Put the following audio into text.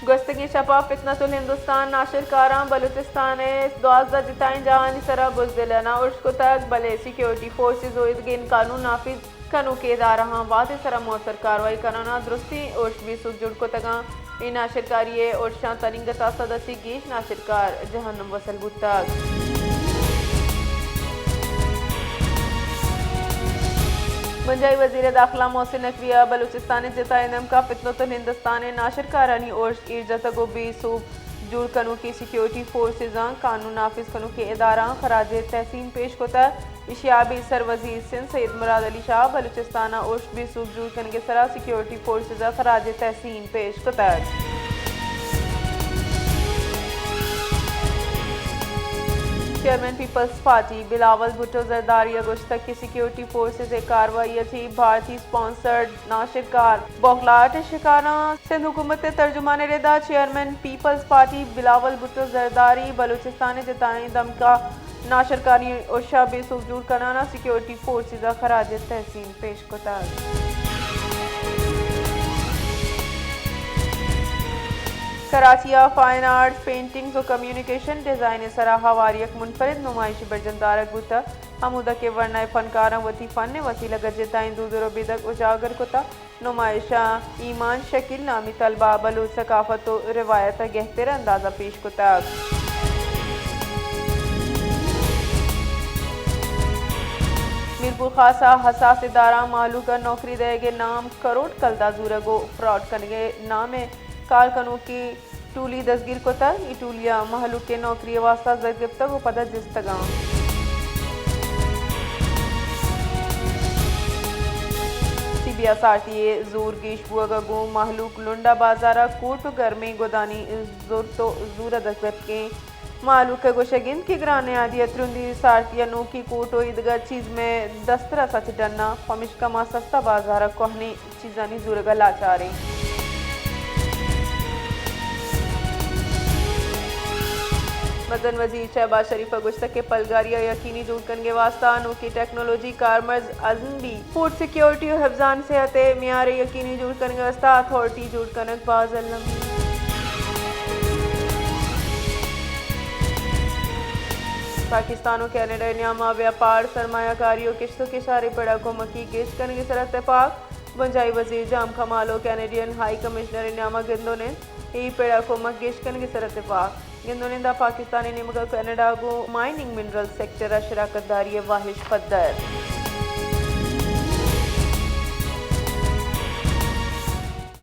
گستگی شپا فتنة الہندوستان ناشرکاراں بلوچستان 12 جتائیں جہانی سرا بزدلنا ارش کو تک بلے سیکیورٹی فورسز و ادگین قانون نافذ کنو کے ادارہ واضح سرا موثر کاروائی کنانا درستی ارش بھی سکھ جڑ کو تگاں ای ناشرکاری ارشاں ترنگتا صدسی گیش ناشرکار جہنم وصل بود تک بنجائی وزیر داخلہ محسن نقویہ بلوچستان جتائے نمکا فتنة الہندوستان ناشرکارانی ارش ایرجت گو بھی صوب جوڑ کنو کی سیکیورٹی فورسزاں قانون نافذ کنو کے اداراں خراج تحسین پیش کوتا اشیابی سر وزیر سندھ سید مراد علی شاہ بلوچستان ارش بھی صوب جوڑ کنگے سرا سیکیورٹی فورسزاں خراج تحسین پیش کوتا چیئرمین پیپلز پارٹی بلاول بھٹو زرداری اگست تک کی سیکیورٹی فورسز کاروائی تھی بھارتی سپانسرڈ ناشرکار بوکلاٹ شکاراں سندھ حکومت ترجمان ردا چیئرمین پیپلز پارٹی بلاول بھٹو زرداری بلوچستان جتائیں دمکا ناشرکاری ارشا بے سوکھ جوڑ کنانا سیکیورٹی فورسز خراج تحسین پیش کوتا کراچی فائن آرٹس پینٹنگز و کمیونیکیشن ڈیزائن سرا ہواری ایک منفرد نمائش برجندارک بوتا ہمودہ کے ورنہ فنکاراں وتی فن وسیلہ گجتائیں دودر و بیدک اجاگر کوتا نمائشاں ایمان شکل نامی طلبہ بلوچ ثقافت و روایت گہتر اندازہ پیش کوتا میرپور خاصا حساس ادارہ معلوم کا نوکری دے گے نام کروڑ کلدہ زورگو فراڈ کنگے نام کال کنو کی ٹولی دستگیر کو تر ای ٹولیا محلو کے نوکری واسطہ زرگفتہ کو پدہ جستگاں C B S R T A زور گیش بوگا گو محلوک لنڈا بازارہ کوٹ گرمی گودانی زور دستگت کے معلوک گوشگند کی گرانے عادیت رندی سارتیا نو کی کوٹو ادگا چیز میں دسترہ سچ ڈننا پمش کما سستا بازارہ کوہنی چیزانی زورگا لاچاریں مدن وزیر شہباز شریف گشتہ کے پلگاریہ یقینی جوڑ کنگے واسطہ انوکھی ٹیکنالوجی کارمرز ازم بھی فوڈ سیکیورٹی و حفظان صحت معیار یقینی جوڑ کنگے واسطہ اتھارٹی جوڑ کنک باز علم پاکستان و کینیڈا نیامہ ویاپار سرمایہ کاریوں کشتوں کے اشارے پڑا کو مکی گیش کنگے سر اتفاق بنجائی وزیر جام کمالو کینیڈین ہائی کمشنر نیامہ گندو نے ای پیڑا کو مگیش کنگے سر اتفاق گندونندہ پاکستانی نمگا کینیڈا کو مائننگ منرل سیکٹر شراکت داری واحش پدر